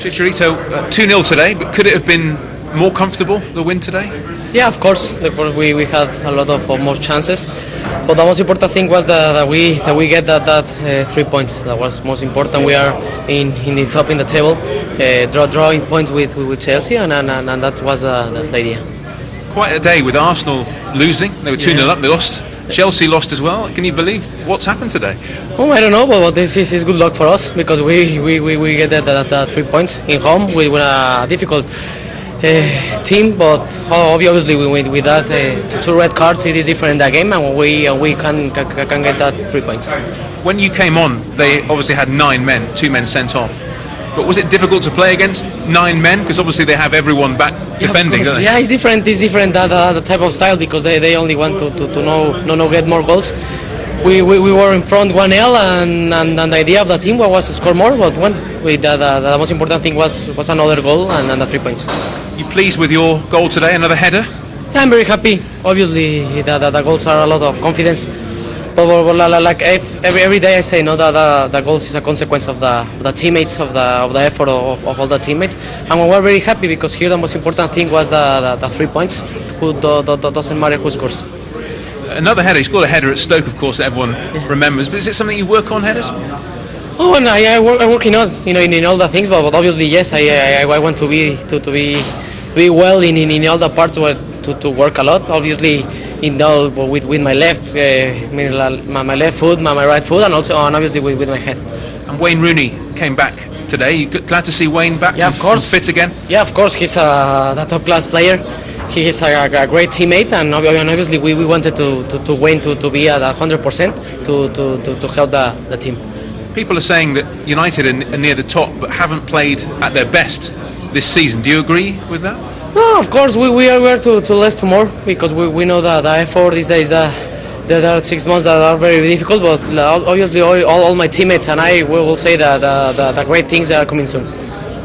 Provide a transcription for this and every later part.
Chicharito, 2-0 today, but could it have been more comfortable, the win today? Yeah, of course. We had a lot of more chances, but the most important thing was that we get that 3 points. That was most important. We are in the top in the table, drawing points with Chelsea, and that was the idea. Quite a day with Arsenal losing. They were 2-0 up. They lost. Chelsea lost as well. Can you believe what's happened today? Oh, I don't know, but this is good luck for us because we get that 3 points in home with a difficult team, but obviously with that 2 red cards it is different in that game, and we can get that 3 points. When you came on, they obviously had 9 men, 2 men sent off. But was it difficult to play against 9 men? Because obviously they have everyone back defending, don't they? Yeah, it's different. It's different the type of style because they only want to get more goals. We were in front 1-0, and the idea of the team was to score more. But the most important thing was another goal and the 3 points. You pleased with your goal today? Another header? Yeah, I'm very happy. Obviously, the goals are a lot of confidence. But like every day I say, the goals is a consequence of the teammates, of the effort of all the teammates, and we're very happy because here the most important thing was the 3 points. Doesn't matter who scores. Another header. He scored a header at Stoke, of course, that everyone remembers. But is it something you work on, headers? Oh, and I working on in all the things, but obviously yes, I want to be well in all the parts where to work a lot. Obviously. With my left, my left foot, my right foot, and obviously with my head. And Wayne Rooney came back today. You glad to see Wayne back? Yeah, of course. Fit again? Yeah, of course. He's a top class player. He is a great teammate, and obviously we wanted to Wayne to be at 100% to help the team. People are saying that United are near the top, but haven't played at their best this season. Do you agree with that? No, of course we are to less to more because we know that the effort these days there are 6 months that are very difficult, but obviously all my teammates and I will say that the great things are coming soon.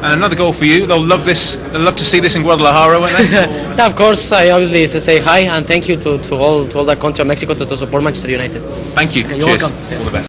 And another goal for you. They'll love this. They'll love to see this in Guadalajara, won't they? Yeah, of course. I obviously say hi and thank you to all the country of Mexico to support Manchester United. Thank you. Okay, Cheers. you're welcome. All the best.